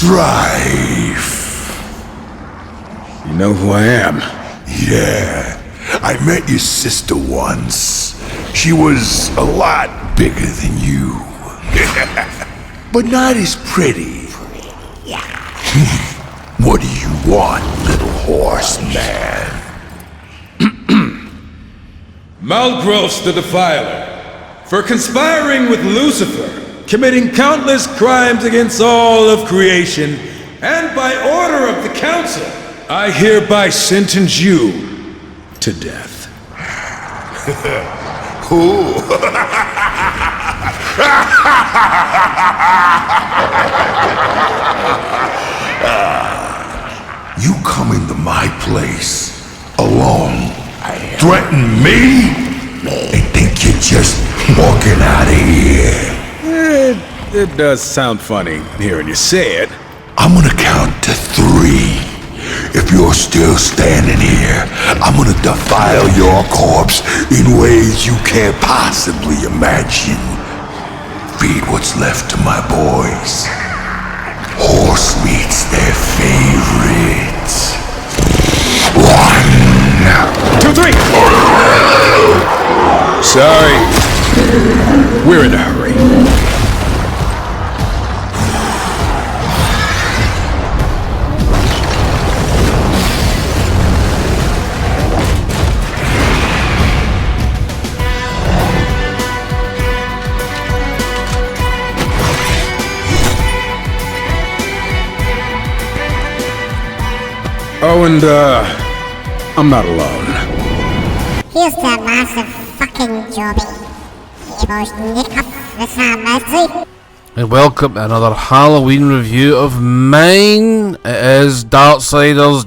Strife. You know who I am? Yeah, I met your sister once. She was a lot bigger than you. But not as pretty. What do you want, little horseman? Malgros the Defiler, for conspiring with Lucifer, committing countless crimes against all of creation, and by order of the Council, I hereby sentence you to death. Who? You come into my place alone, threaten me, and think you're just walking out of here. It does sound funny hearing you say it. I'm gonna count to 3. If you're still standing here, I'm gonna defile your corpse in ways you can't possibly imagine. Feed what's left to my boys. Horse meat's their favorite. 1, 2, 3! Sorry. We're in a hurry. Oh, and, I'm not alone. Here's the massive fucking jobby. He was nick up the same. And welcome to another Halloween review of mine. It is Darksiders.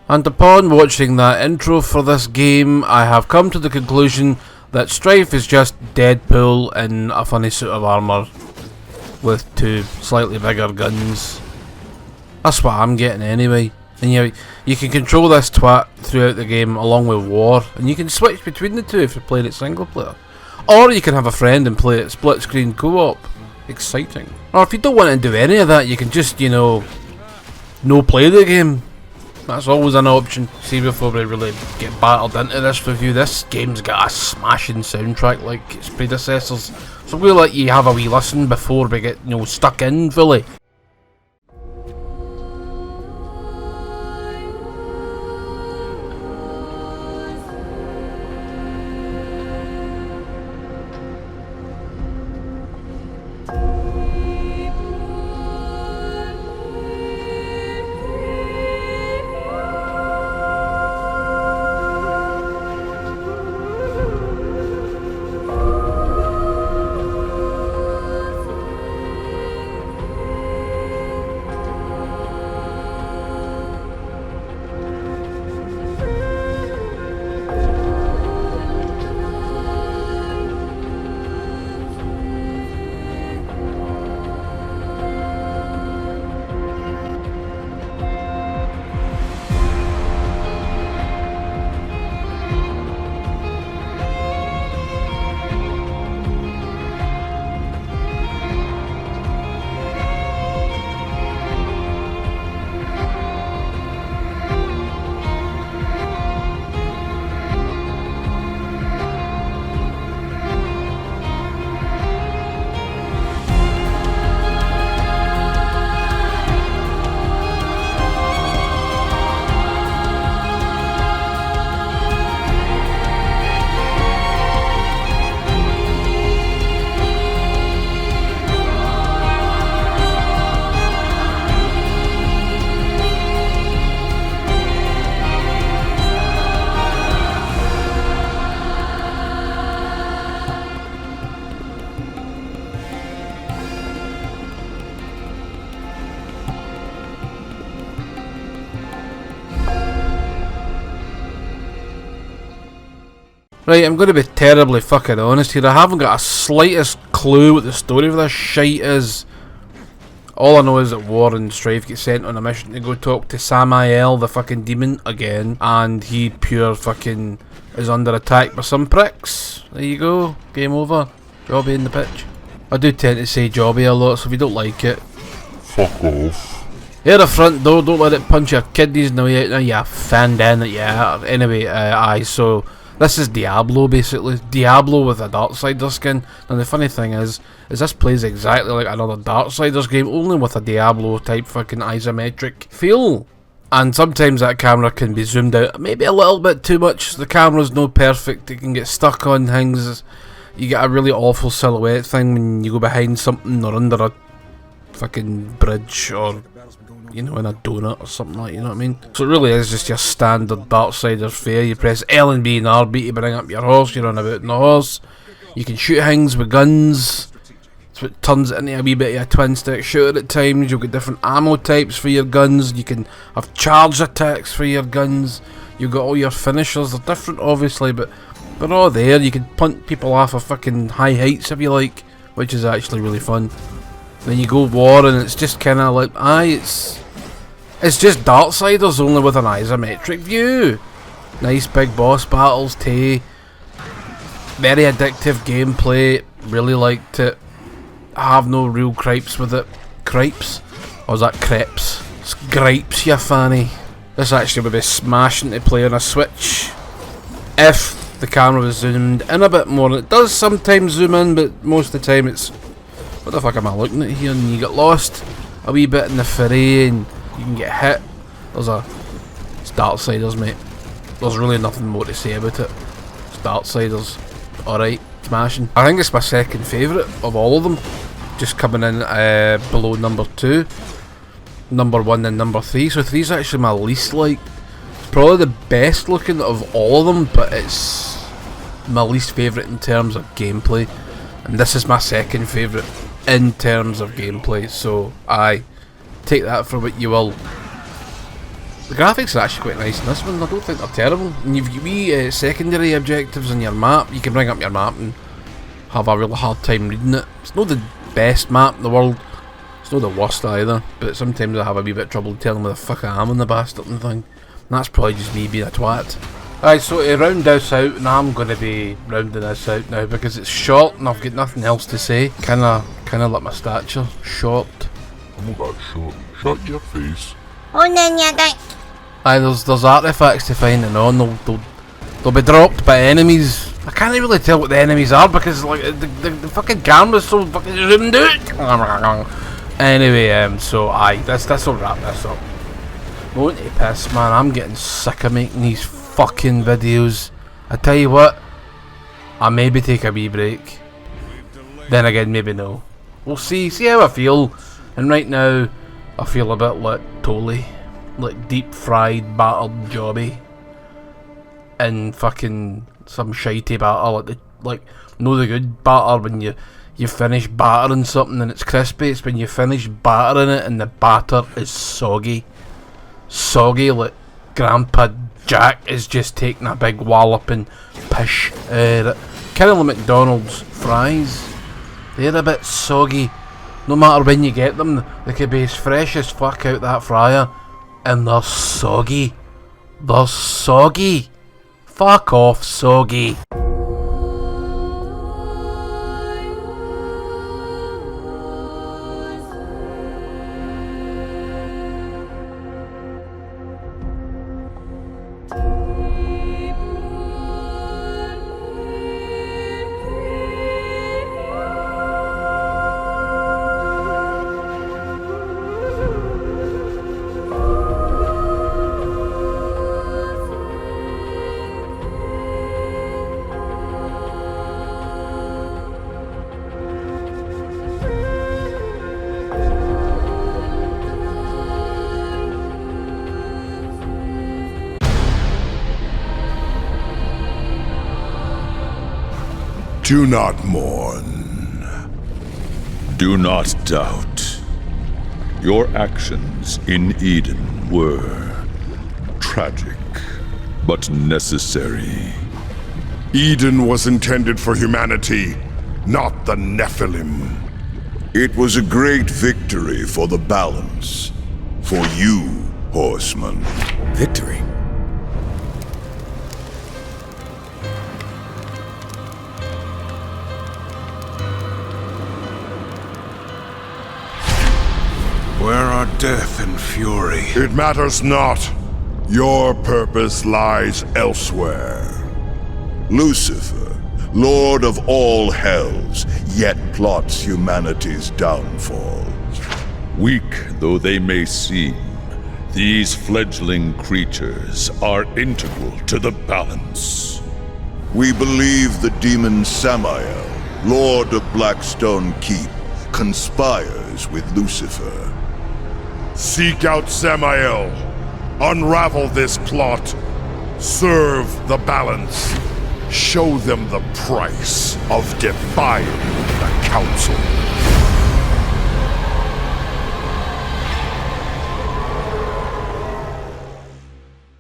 And upon watching that intro for this game, I have come to the conclusion that Strife is just Deadpool in a funny suit of armour with 2 slightly bigger guns. That's what I'm getting anyway. And you can control this twat throughout the game along with War, and you can switch between the 2 if you're playing it single player. Or you can have a friend and play it split screen co-op. Exciting. Or if you don't want to do any of that, you can just, no play the game. That's always an option. See, before we really get battled into this review, this game's got a smashing soundtrack like its predecessors. So we'll let you have a wee listen before we get, stuck in fully. Right, I'm going to be terribly fucking honest here. I haven't got a slightest clue what the story of this shite is. All I know is that War and Strife get sent on a mission to go talk to Samael, the fucking demon, again. And he pure fucking is under attack by some pricks. There you go. Game over. Jobby in the pitch. I do tend to say Jobby a lot, so if you don't like it, Fuck off. Here the front door, don't let it punch your kidneys. No, you fan down at you. Anyway, aye, so this is Diablo basically. Diablo with a Darksiders skin. And the funny thing is this plays exactly like another Darksiders game, only with a Diablo type fucking isometric feel. And sometimes that camera can be zoomed out maybe a little bit too much. The camera's no perfect, it can get stuck on things. You get a really awful silhouette thing when you go behind something or under a fucking bridge or, you know, in a donut or something like, you know what I mean? So it really is just your standard Darksiders fare. You press L and B and RB to bring up your horse, you run about in the horse. You can shoot things with guns. That's what turns it into a wee bit of a twin stick shooter at times. You'll get different ammo types for your guns. You can have charge attacks for your guns. You've got all your finishers. They're different obviously, but they're all there. You can punt people off of fucking high heights if you like, which is actually really fun. Then you go war and it's just kind of like, it's just Darksiders only with an isometric view. Nice big boss battles too. Very addictive gameplay. Really liked it. I have no real gripes with it. Gripes? Or is that crepes? It's gripes, you fanny. This actually would be smashing to play on a Switch if the camera was zoomed in a bit more. It does sometimes zoom in, but most of the time it's, what the fuck am I looking at here? And you get lost a wee bit in the fray and you can get hit. It's Darksiders, mate. There's really nothing more to say about it. It's Darksiders. Alright, smashing. I think it's my second favourite of all of them. Just coming in below number 2. Number 1 and number 3. So 3 is actually my least liked. It's probably the best looking of all of them, but it's my least favourite in terms of gameplay. And this is my second favourite in terms of gameplay. So aye, take that for what you will. The graphics are actually quite nice in this one. I don't think they're terrible. And you've wee secondary objectives on your map. You can bring up your map and have a really hard time reading it. It's not the best map in the world. It's not the worst either. But sometimes I have a wee bit of trouble telling where the fuck I am on the bastard and thing. And that's probably just me being a twat. Alright, so to round this out, and I'm going to be rounding this out now because it's short and I've got nothing else to say. Kinda like my stature. Short. I'm not that short. Shut your face. Oh, then you dick. Aye, there's artifacts to find and on. They'll be dropped by enemies. I can't really tell what the enemies are because like the fucking camera's so fucking zoomed out. Anyway, so aye, this'll wrap this up. Won't you piss, man? I'm getting sick of making these fucking videos. I tell you what, I maybe take a wee break. Then again, maybe no. We'll see how I feel. And right now, I feel a bit like Tolly. Like deep fried battered jobby and fucking some shitey batter, like no the good batter when you finish battering something and it's crispy. It's when you finish battering it and the batter is soggy like Grandpa Jack is just taking a big walloping pish out of it. Kind of like McDonald's fries, they're a bit soggy. No matter when you get them, they could be as fresh as fuck out that fryer and they're soggy. They're soggy. Fuck off, soggy. Do not mourn. Do not doubt. Your actions in Eden were tragic, but necessary. Eden was intended for humanity, not the Nephilim. It was a great victory for the balance. For you, horseman. Victory? Where are death and fury? It matters not. Your purpose lies elsewhere. Lucifer, Lord of all hells, yet plots humanity's downfall. Weak though they may seem, these fledgling creatures are integral to the balance. We believe the demon Samael, Lord of Blackstone Keep, conspires with Lucifer. Seek out Samael. Unravel this plot. Serve the balance. Show them the price of defying the Council.